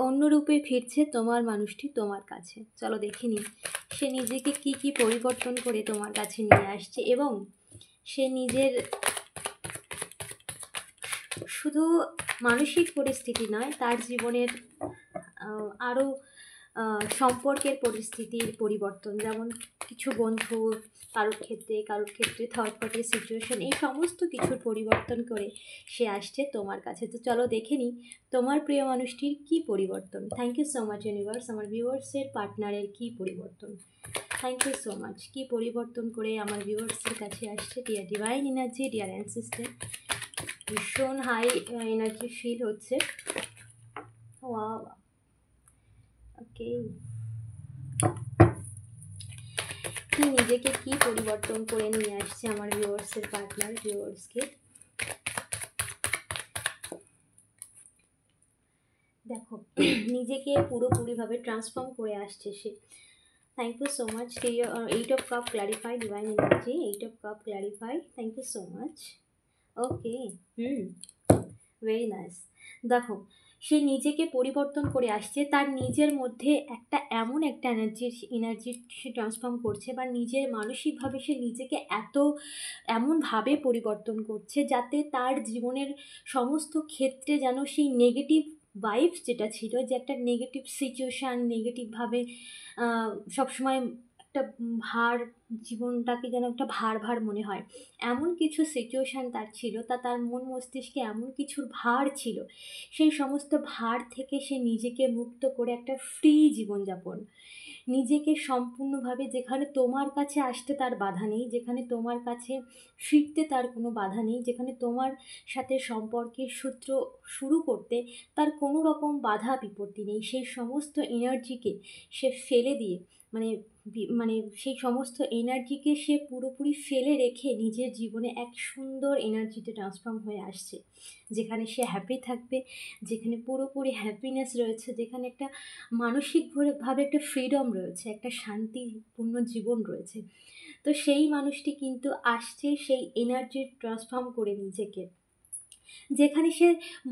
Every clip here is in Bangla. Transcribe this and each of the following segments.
অন্য রূপে ফিরছে তোমার মানুষটি তোমার কাছে। চলো দেখে নিই সে নিজেকে কি কি পরিবর্তন করে তোমার কাছে নিয়ে আসছে, এবং সে নিজের শুধু মানসিক পরিস্থিতি নয়, তার জীবনের আরও সম্পর্কের পরিস্থিতির পরিবর্তন, যেমন কিছু বন্ধু, কারোর ক্ষেত্রে থার্ড পার্টি সিচুয়েশন, এই সমস্ত কিছুর পরিবর্তন করে সে আসছে তোমার কাছে। তো চলো দেখে নিই তোমার প্রিয় মানুষটির কী পরিবর্তন। Thank you so much universe, আমার ভিউয়ার্সের পার্টনারের কী পরিবর্তন। Thank you so much. কী পরিবর্তন করে আমার ভিউয়ার্সের কাছে আসছে dear divine energy, dear ancestor. ভীষণ হাই এনার্জি ফিল হচ্ছে। Wow, okay. কি নিজেকে কি পরিবর্তন করে নিয়ে আসছে আমার ভিউয়ার্সের পার্টনার ভিউয়ার্সকে। দেখো নিজেকে পুরোপুরিভাবে ট্রান্সফর্ম করে আসছে সে। Thank you so much. 8 of Cup clarify, divine energy 8 of Cup clarify, thank you so much. Okay, very nice. দেখো সে নিজেকে পরিবর্তন করে আসছে, তার নিজের মধ্যে এমন একটা এনার্জি সে ট্রান্সফর্ম করছে, বা নিজের মানসিকভাবে সে নিজেকে এমনভাবে পরিবর্তন করছে যাতে তার জীবনের সমস্ত ক্ষেত্রে যেন সেই নেগেটিভ ভাইবস যেটা ছিল, যে একটা নেগেটিভ সিচুয়েশান, নেগেটিভভাবে সবসময় একটা ভার, জীবনটাকে যেন একটা ভার ভার মনে হয়, এমন কিছু সিচুয়েশান তার ছিল, তার মন মস্তিষ্কে এমন কিছুর ভার ছিল, সেই সমস্ত ভার থেকে সে নিজেকে মুক্ত করে একটা ফ্রি জীবনযাপন, নিজেকে সম্পূর্ণভাবে, যেখানে তোমার কাছে আসতে তার বাধা নেই, যেখানে তোমার কাছে ফিরতে তার কোনো বাধা নেই, যেখানে তোমার সাথে সম্পর্কের সূত্র শুরু করতে তার কোনো রকম বাধা বিপত্তি নেই, সেই সমস্ত এনার্জিকে সে ফেলে দিয়ে, মানে মানে সেই সমস্ত এনার্জিকে সে পুরোপুরি ফেলে রেখে নিজের জীবনে এক সুন্দর এনার্জিতে ট্রান্সফর্ম হয়ে আসছে, যেখানে সে হ্যাপি থাকবে, যেখানে পুরোপুরি হ্যাপিনেস রয়েছে, যেখানে একটা মানসিকভাবে একটা ফ্রিডম রয়েছে, একটা শান্তিপূর্ণ জীবন রয়েছে। তো সেই মানুষটি কিন্তু আসছে সেই এনার্জি ট্রান্সফর্ম করে নিজেকে, যেখানে সে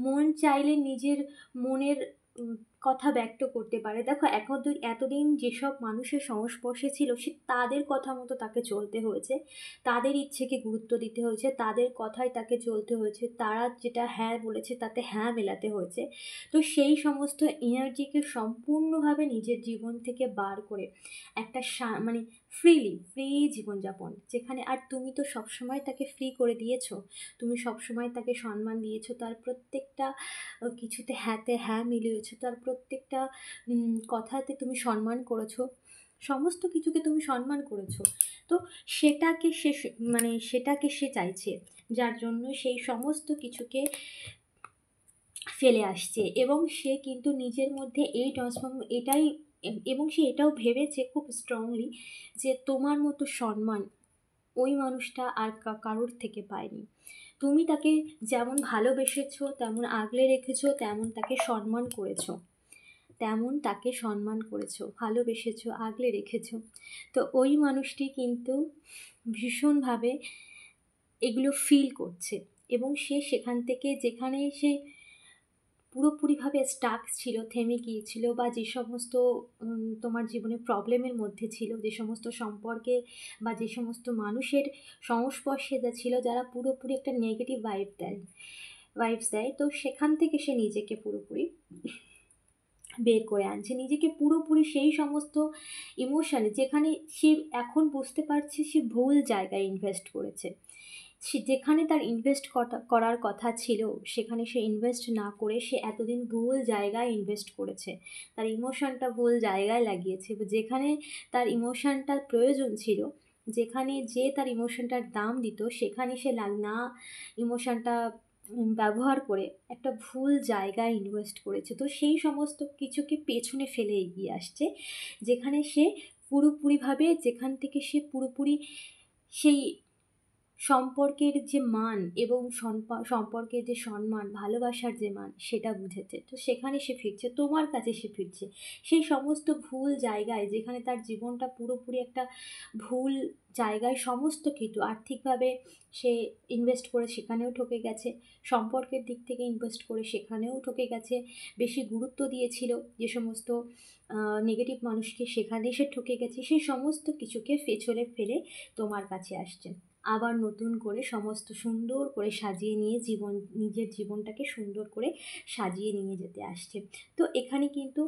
মন চাইলে নিজের মনের কথা ব্যক্ত করতে পারে। দেখো এতদিন যেসব মানুষের সংস্পর্শে ছিল, সে তাদের কথা মতো তাকে চলতে হয়েছে, তাদের ইচ্ছেকে গুরুত্ব দিতে হয়েছে, তাদের কথায় তাকে চলতে হয়েছে, তারা যেটা হ্যাঁ বলেছে তাতে হ্যাঁ মেলাতে হয়েছে। তো সেই সমস্ত এনার্জিকে সম্পূর্ণভাবে নিজের জীবন থেকে বার করে একটা মানে ফ্রি জীবনযাপন, যেখানে আর তুমি তো সবসময় তাকে ফ্রি করে দিয়েছো, তুমি সবসময় তাকে সম্মান দিয়েছো, তার প্রত্যেকটা কিছুতে হ্যাঁতে হ্যাঁ মিলিয়েছো, তার প্রত্যেকটা কথাতে তুমি সম্মান করেছো, সমস্ত কিছুকে তুমি সম্মান করেছো। তো সেটাকে সে চাইছে, যার জন্য সেই সমস্ত কিছুকে ফেলে আসছে, এবং সে কিন্তু নিজের মধ্যে এই এটাই, এবং সে এটাও ভেবেছে খুব স্ট্রংলি যে তোমার মতো সম্মান ওই মানুষটা আর কারোর থেকে পায়নি। তুমি তাকে যেমন ভালোবেসেছো, তেমন আগলে রেখেছো, তেমন তাকে সম্মান করেছো, ভালোবেসেছো, আগলে রেখেছো। তো ওই মানুষটি কিন্তু ভীষণভাবে এগুলো ফিল করছে, এবং সে সেখান থেকে, যেখানে সে পুরোপুরিভাবে স্টাক ছিল, থেমে গিয়েছিল, বা যে সমস্ত তোমার জীবনে প্রবলেমের মধ্যে ছিল, যে সমস্ত সম্পর্কে বা যে সমস্ত মানুষের সংস্পর্শে যা ছিল, যারা পুরোপুরি একটা নেগেটিভ ভাইবস দেয়, তো সেখান থেকে সে নিজেকে পুরোপুরি বের করে আনছে, নিজেকে পুরোপুরি সেই সমস্ত ইমোশানে, যেখানে সে এখন বুঝতে পারছে সে ভুল জায়গায় ইনভেস্ট করেছে, সে যেখানে তার ইনভেস্ট করার কথা ছিল সেখানে সে ইনভেস্ট না করে সে এতদিন ভুল জায়গায় ইনভেস্ট করেছে, তার ইমোশনটা ভুল জায়গায় লাগিয়েছে, যেখানে তার ইমোশনটার প্রয়োজন ছিল, যেখানে যে তার ইমোশনটার দাম দিত, সেখানে সে না ইমোশনটা ব্যবহার করে একটা ভুল জায়গায় ইনভেস্ট করেছে। তো সেই সমস্ত কিছুকে পেছনে ফেলে এগিয়ে আসছে, যেখানে সে পুরোপুরিভাবে, যেখান থেকে সে পুরোপুরি সেই সম্পর্কের যে মান এবং সম্পর্কের যে সম্মান, ভালোবাসার যে মান, সেটা বুঝেছে। তো সেখানে সে ফিরছে, তোমার কাছে সে ফিরছে। সেই সমস্ত ভুল জায়গায়, যেখানে তার জীবনটা পুরোপুরি একটা ভুল জায়গায়, সমস্ত কিছু আর্থিকভাবে সে ইনভেস্ট করে সেখানেও ঠকে গেছে, সম্পর্কের দিক থেকে ইনভেস্ট করে সেখানেও ঠকে গেছে, বেশি গুরুত্ব দিয়েছিল যে সমস্ত নেগেটিভ মানুষকে, সেখানে সে ঠকে গেছে। সেই সমস্ত কিছুকে পেছনে ফেলে তোমার কাছে আসছে, আবার নতুন করে সমস্ত সুন্দর করে সাজিয়ে নিয়ে নিজের জীবনটাকে সুন্দর করে সাজিয়ে নিয়ে যেতে আসছে। তো এখানে কিন্তু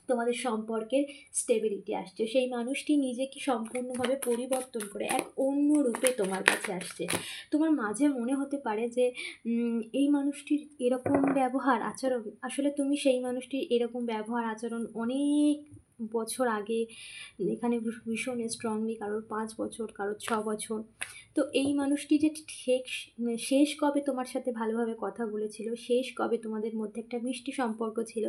তোমাদের সম্পর্কের স্টেবিলিটি আসছে। সেই মানুষটি নিজেকে সম্পূর্ণভাবে পরিবর্তন করে এক অন্য রূপে তোমার কাছে আসছে। তোমার মাঝে মনে হতে পারে যে এই মানুষটির এরকম ব্যবহার আচরণ, আসলে তুমি সেই মানুষটির এরকম ব্যবহার আচরণ অনেক বছর আগে, এখানে ভীষণ স্ট্রংলি কারোর 5 বছর, কারোর 6 বছর। তো এই মানুষটি যে শেষ কবে তোমার সাথে ভালোভাবে কথা বলেছিল, শেষ কবে তোমাদের মধ্যে একটা মিষ্টি সম্পর্ক ছিল,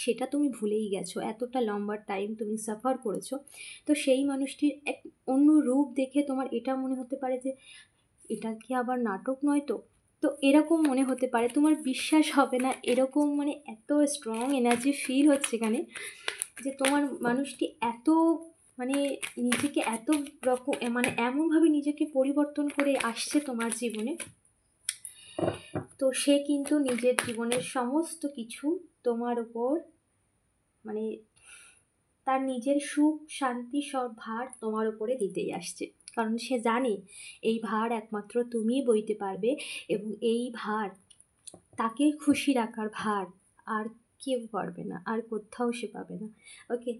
সেটা তুমি ভুলেই গেছো। এতটা লম্বা টাইম তুমি সাফার করেছো। তো সেই মানুষটির এক অন্য রূপ দেখে তোমার এটা মনে হতে পারে যে এটা কি আবার নাটক নয় তো? তো এরকম মনে হতে পারে, তোমার বিশ্বাস হবে না, এরকম মানে এত স্ট্রং এনার্জি ফিল হচ্ছে এখানে, যে তোমার মানুষটি এত মানে নিজেকে এত রকম মানে এমনভাবে নিজেকে পরিবর্তন করে আসছে তোমার জীবনে। তো সে কিন্তু নিজের জীবনের সমস্ত কিছু তোমার উপর মানে তার নিজের সুখ শান্তি সব ভার তোমার উপরে দিতেই আসছে, কারণ সে জানে এই ভার একমাত্র তুমিই বইতে পারবে, এবং এই ভার, তাকে খুশি রাখার ভার আর কেউ পারবে না, আর কোথাও সে পাবে না। ওকে,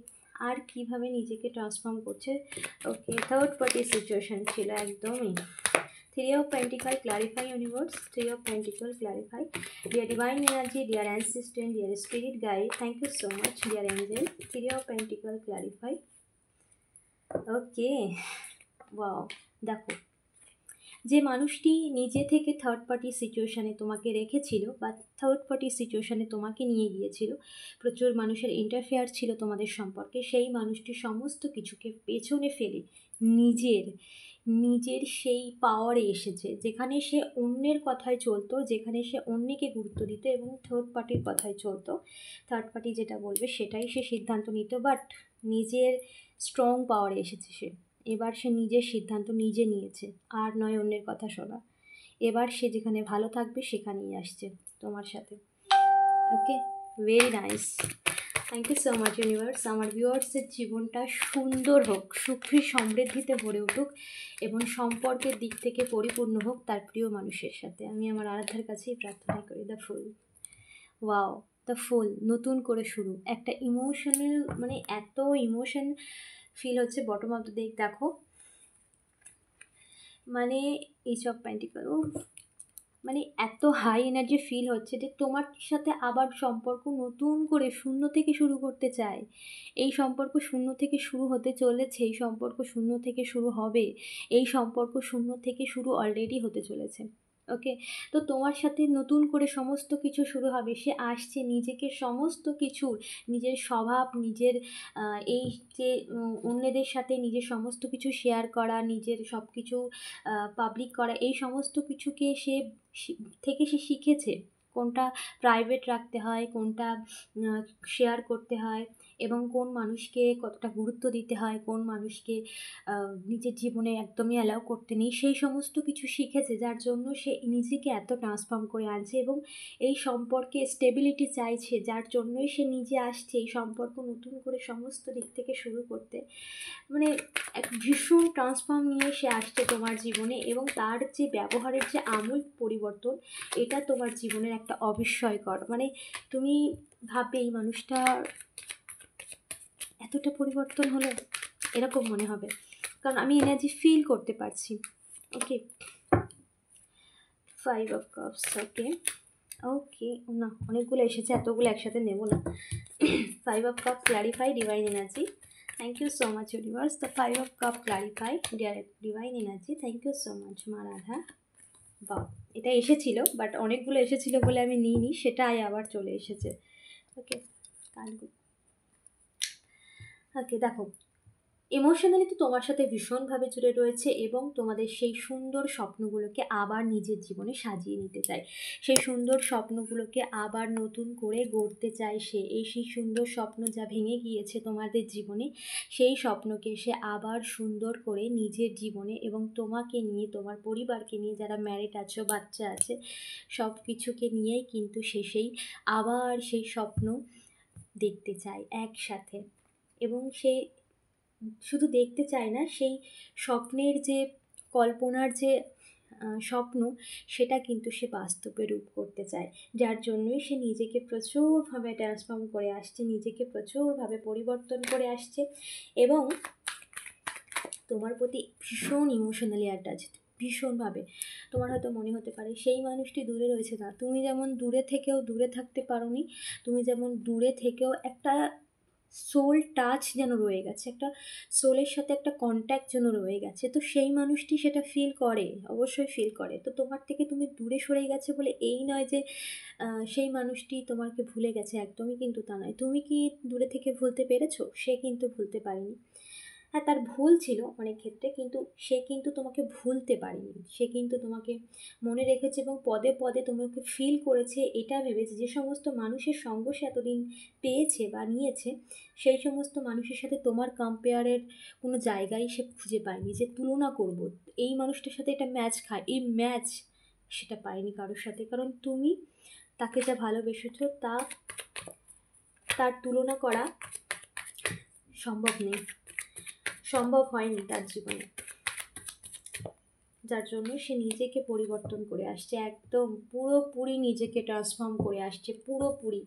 আর কিভাবে নিজেকে ট্রান্সফর্ম করছে। ওকে, থার্ড পার্টি সিচুয়েশন ছিল একদমই। Three of Pentacles, clarify universe. Three of Pentacles, clarify. Dear divine energy, dear ancestor, dear spirit guide, thank you so much, dear angel. Three of Pentacles, clarify. Okay, wow, দেখো, যে মানুষটি নিজে থেকে থার্ড পার্টি সিচুয়েশানে তোমাকে রেখেছিল বা থার্ড পার্টি সিচুয়েশানে তোমাকে নিয়ে গিয়েছিল, প্রচুর মানুষের ইন্টারফেয়ার ছিল তোমাদের সম্পর্কে, সেই মানুষটি সমস্ত কিছুকে পেছনে ফেলে নিজের সেই পাওয়ারে এসেছে, যেখানে সে অন্যের কথায় চলতো, যেখানে সে অন্যকে গুরুত্ব দিত এবং থার্ড পার্টির কথায় চলতো। থার্ড পার্টি যেটা বলবে সেটাই সে সিদ্ধান্ত নিত, বাট নিজের স্ট্রং পাওয়ারে এসেছে সে। এবার সে নিজের সিদ্ধান্ত নিজে নিয়েছে, আর নয় অন্যের কথা শোনা। এবার সে যেখানে ভালো থাকবে সেখানেই আসছে তোমার সাথে। Okay, very nice, thank you so much universe. আমার ভিউয়ার্সের জীবনটা সুন্দর হোক, সুখী সমৃদ্ধিতে ভরে উঠুক এবং সম্পর্কের দিক থেকে পরিপূর্ণ হোক তার প্রিয় মানুষের সাথে। আমি আমার আরাধ্যার কাছেই প্রার্থনা করি। দ্য ফুল, ওয়াও, দ্য ফুল, নতুন করে শুরু, একটা ইমোশনাল মানে এত ইমোশন ফিল হচ্ছে বটম অফ দ্য ডেক। দেখো মানে এইচ অফ পেন্টিকল, মানে এত হাই এনার্জি ফিল হচ্ছে যে তোমার সাথে আবার সম্পর্ক নতুন করে শূন্য থেকে শুরু করতে চায়। এই সম্পর্ক শূন্য থেকে শুরু হতে চলেছে, এই সম্পর্ক শূন্য থেকে শুরু হবে, এই সম্পর্ক শূন্য থেকে শুরু অলরেডি হতে চলেছে। ওকে, তো তোমার সাথে নতুন করে সমস্ত কিছু শুরু হবে। সে আসছে নিজেকে সমস্ত কিছু, নিজের স্বভাব, নিজের এই যে অন্যদের সাথে নিজের সমস্ত কিছু শেয়ার করা, নিজের সব কিছু পাবলিক করা, এই সমস্ত কিছুকে সে শিখেছে কোনটা প্রাইভেট রাখতে হয়, কোনটা শেয়ার করতে হয়, এবং কোন মানুষকে কতটা গুরুত্ব দিতে হয়, কোন মানুষকে নিজের জীবনে একদমই অ্যালাউ করতে নেই, সেই সমস্ত কিছু শিখেছে, যার জন্য সে নিজেকে এত ট্রান্সফর্ম করে আনছে এবং এই সম্পর্কে স্টেবিলিটি চাইছে, যার জন্যই সে নিজে আসছে এই সম্পর্ক নতুন করে সমস্ত দিক থেকে শুরু করতে। মানে এক ভীষণ ট্রান্সফর্ম নিয়ে সে আসছে তোমার জীবনে, এবং তার যে ব্যবহারের যে আমূল পরিবর্তন, এটা তোমার জীবনের একটা অবিস্ময়কর, মানে তুমি ভাববে এই মানুষটা এতটা পরিবর্তন হলো, এরকম মনে হবে, কারণ আমি এনার্জি ফিল করতে পারছি। ওকে, 5 of cups, ওকে ওকে, না অনেকগুলো এসেছে, এতগুলো একসাথে নেব না। 5 of cups, clarify divine energy. Thank you so much universe. The 5 of cups, clarify divine energy. Thank you so much মা রাধা। বাহ, এটা এসেছিল বাট অনেকগুলো এসেছিল বলে আমি নিইনি, সেটাই আবার চলে এসেছে। ওকে, ওকে দেখো, ইমোশনালি তো তোমার সাথে ভীষণভাবে জুড়ে রয়েছে এবং তোমাদের সেই সুন্দর স্বপ্নগুলোকে আবার নিজের জীবনে সাজিয়ে নিতে চায়। সেই সুন্দর স্বপ্নগুলোকে আবার নতুন করে গড়তে চায় সে। সেই সুন্দর স্বপ্ন যা ভেঙে গিয়েছে তোমাদের জীবনে, সেই স্বপ্নকে সে আবার সুন্দর করে নিজের জীবনে এবং তোমাকে নিয়ে, তোমার পরিবারকে নিয়ে, যারা ম্যারিড আছো, বাচ্চা আছে, সব কিছুকে নিয়েই কিন্তু সে আবার সেই স্বপ্ন দেখতে চায় একসাথে। এবং সে শুধু দেখতে চায় না, সেই স্বপ্নের যে কল্পনার যে স্বপ্ন, সেটা কিন্তু সে বাস্তবে রূপ করতে চায়। যার জন্যই সে নিজেকে প্রচুরভাবে ট্রান্সফর্ম করে আসছে, নিজেকে প্রচুরভাবে পরিবর্তন করে আসছে এবং তোমার প্রতি ভীষণ ইমোশনালি অ্যাটাচড, ভীষণভাবে। তোমার হয়তো মনে হতে পারে সেই মানুষটি দূরে রয়েছে, না, তুমি যেমন দূরে থেকেও দূরে থাকতে পারোনি, তুমি যেমন দূরে থেকেও একটা সোল টাচ যেন রয়ে গেছে, একটা সোলের সাথে একটা কন্ট্যাক্ট যেন রয়ে গেছে। তো সেই মানুষটি সেটা ফিল করে, অবশ্যই ফিল করে। তো তোমার থেকে তুমি দূরে সরে গেছে বলে এই নয় যে সেই মানুষটি তোমাকে ভুলে গেছে, একদমই কিন্তু তা নয়। তুমি কি দূরে থেকে ভুলতে পেরেছো? সে কিন্তু ভুলতে পারেনি। হ্যাঁ, তার ভুল ছিল অনেক ক্ষেত্রে, কিন্তু সে কিন্তু তোমাকে ভুলতে পারেনি। সে কিন্তু তোমাকে মনে রেখেছে এবং পদে পদে তোমাকে ফিল করেছে, এটা ভেবেছে যে সমস্ত মানুষের সঙ্গ সে এতদিন পেয়েছে বা নিয়েছে, সেই সমস্ত মানুষের সাথে তোমার কম্পেয়ারের কোনো জায়গায় সে খুঁজে পায়নি, যে তুলনা করব এই মানুষটার সাথে এটা ম্যাচ খায়, এই ম্যাচ সেটা পায়নি কারোর সাথে। কারণ তুমি তাকে যা ভালোবেসেছো তার তুলনা করা সম্ভব নেই, সম্ভব হয়নি তার জীবনে। যার জন্য সে নিজেকে পরিবর্তন করে আসছে, একদম পুরোপুরি নিজেকে ট্রান্সফর্ম করে আসছে, পুরোপুরি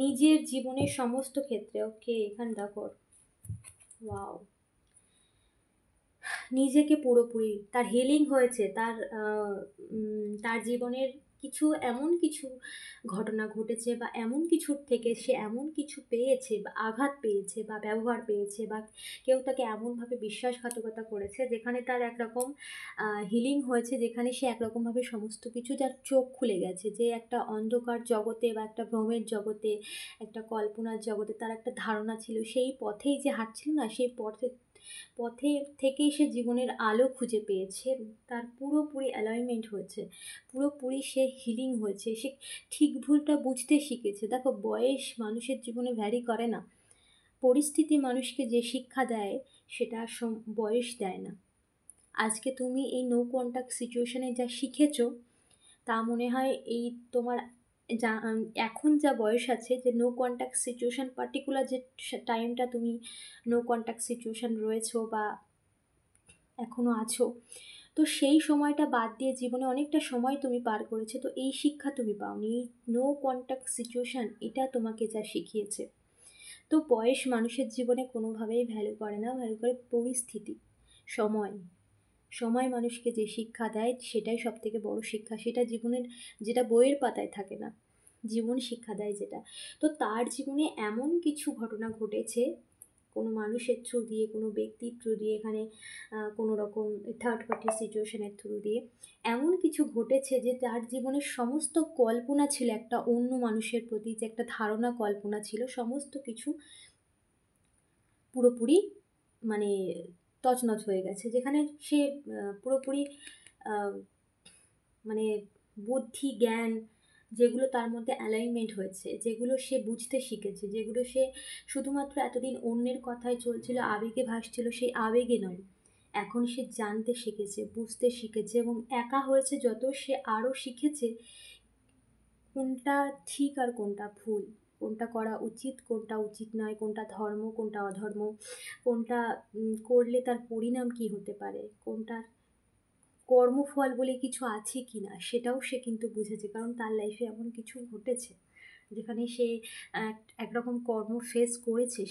নিজের জীবনের সমস্ত ক্ষেত্রে। ওকে, এখানে দেখো, ওয়াও, নিজেকে পুরোপুরি তার হিলিং হয়েছে, তার জীবনের এমন কিছু ঘটনা ঘটেছে বা এমন কিছুর থেকে সে এমন কিছু পেয়েছে বা আঘাত পেয়েছে বা ব্যবহার পেয়েছে বা কেউ তাকে এমনভাবে বিশ্বাসঘাতকতা করেছে যেখানে তার একরকম হিলিং হয়েছে, যেখানে সে একরকমভাবে সমস্ত কিছু, যার চোখ খুলে গেছে, যে একটা অন্ধকার জগতে বা একটা ভ্রমের জগতে, একটা কল্পনার জগতে তার একটা ধারণা ছিল, সেই পথেই যে হাঁটছিল না, সেই পথে থেকেই সে জীবনের আলো খুঁজে পেয়েছে, তার পুরোপুরি অ্যালাইনমেন্ট হয়েছে, পুরোপুরি সে হিলিং হয়েছে, সে ঠিক ভুলটা বুঝতে শিখেছে। দেখো, বয়স মানুষের জীবনে ভ্যারি করে না, পরিস্থিতি মানুষকে যে শিক্ষা দেয় সেটা বয়স দেয় না। আজকে তুমি এই নো কন্ট্যাক্ট সিচুয়েশনে যা শিখেছো, তা মনে হয় এই তোমার যা এখন যা বয়স আছে, যে নো কন্ট্যাক্ট সিচুয়েশান, পার্টিকুলার যে টাইমটা তুমি নো কন্ট্যাক্ট সিচুয়েশান রয়েছো বা এখনও আছো, তো সেই সময়টা বাদ দিয়ে জীবনে অনেকটা সময় তুমি পার করেছো, তো এই শিক্ষা তুমি পাওনি। এই নো কন্ট্যাক্ট সিচুয়েশান এটা তোমাকে যা শিখিয়েছে। তো বয়স মানুষের জীবনে কোনোভাবেই ভ্যালু করে না, ভ্যালু করে পরিস্থিতি, সময়। সময় মানুষকে যে শিক্ষা দেয় সেটাই সবথেকে বড় শিক্ষা, সেটা জীবনের, যেটা বইয়ের পাতায় থাকে না, জীবন শিক্ষা দেয় যেটা। তো তার জীবনে এমন কিছু ঘটনা ঘটেছে, কোনো মানুষের থ্রু দিয়ে, কোনো ব্যক্তির থ্রু দিয়ে, এখানে কোনো রকম থার্ড পার্টি সিচুয়েশনের থ্রু দিয়ে এমন কিছু ঘটেছে যে তার জীবনের সমস্ত কল্পনা ছিল একটা অন্য মানুষের প্রতি, যে একটা ধারণা কল্পনা ছিল, সমস্ত কিছু পুরোপুরি মানে তছনছ হয়ে গেছে। যেখানে সে পুরোপুরি মানে বুদ্ধি, জ্ঞান, যেগুলো তার মধ্যে অ্যালাইনমেন্ট হয়েছে, যেগুলো সে বুঝতে শিখেছে, যেগুলো সে শুধুমাত্র এতদিন অন্যের কথায় চলছিল, আবেগে ভাসছিল, সেই আবেগে নয়, এখন সে জানতে শিখেছে, বুঝতে শিখেছে এবং একা হয়েছে যত, সে আরও শিখেছে কোনটা ঠিক আর কোনটা ভুল, কোনটা করা উচিত, কোনটা উচিত নয়, কোনটা ধর্ম, কোনটা অধর্ম, কোনটা করলে তার পরিণাম কী হতে পারে, কোনটার কর্মফল বলে কিছু আছে কি না, সেটাও সে কিন্তু বুঝেছে। কারণ তার লাইফে এমন কিছু ঘটেছে যেখানে সে একরকম কর্ম ফেস করেছে,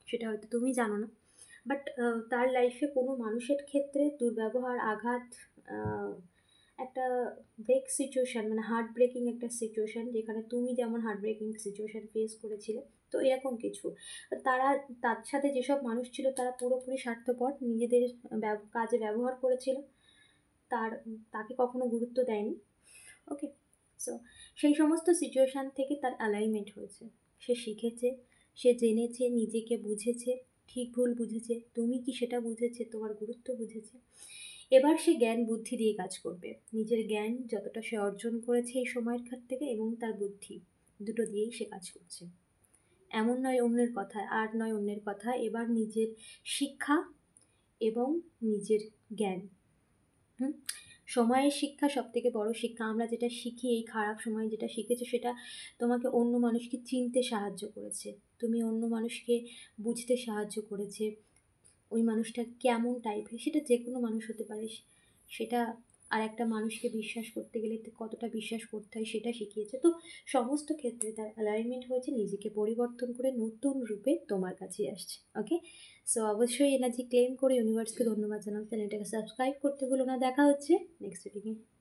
সেটা হয়তো তুমি জানো না, বাট তার লাইফে কোনো মানুষের ক্ষেত্রে দুর্ব্যবহার, আঘাত, একটা ব্রেক সিচুয়েশান, মানে হার্ট ব্রেকিং একটা সিচুয়েশান, যেখানে তুমি যেমন হার্ট ব্রেকিং সিচুয়েশান ফেস করেছিলে, তো এরকম কিছু। তার সাথে যেসব মানুষ ছিল তারা পুরোপুরি স্বার্থপর, নিজেদের কাজে ব্যবহার করেছিল, তাকে কখনো গুরুত্ব দেয়নি। ওকে, সো সেই সমস্ত সিচুয়েশান থেকে তার অ্যালাইনমেন্ট হয়েছে, সে শিখেছে, সে জেনেছে, নিজেকে বুঝেছে ঠিক ভুল বুঝেছে, তুমি কি সেটা বুঝেছে, তোমার গুরুত্ব বুঝেছে। এবার সে জ্ঞান বুদ্ধি দিয়ে কাজ করবে। নিজের জ্ঞান যতটা সে অর্জন করেছে এই সময়ের খাত থেকে, এবং তার বুদ্ধি, দুটো দিয়েই সে কাজ করছে। এমন নয় অন্যের কথা, আর নয় অন্যের কথা, এবার নিজের শিক্ষা এবং নিজের জ্ঞান। সময়ের শিক্ষা সবথেকে বড় শিক্ষা। আমরা যেটা শিখি এই খারাপ সময়ে, যেটা শিখেছো সেটা তোমাকে অন্য মানুষকে চিনতে সাহায্য করেছে, তুমি অন্য মানুষকে বুঝতে সাহায্য করেছে, ওই মানুষটা কেমন টাইপের, সেটা যে কোনো মানুষ হতে পারে, সেটা আর একটা মানুষকে বিশ্বাস করতে গেলে কতটা বিশ্বাস করতে হয় সেটা শিখিয়েছে। তো সমস্ত ক্ষেত্রে তার অ্যালাইনমেন্ট হয়েছে, নিজেকে পরিবর্তন করে নতুন রূপে তোমার কাছে আসছে। ওকে, সো অবশ্যই এনার্জি ক্লেম করে ইউনিভার্সকে ধন্যবাদ জানাও। চ্যানেলটাকে সাবস্ক্রাইব করতে ভুলো না। দেখা হচ্ছে নেক্সট রিডিংয়ে।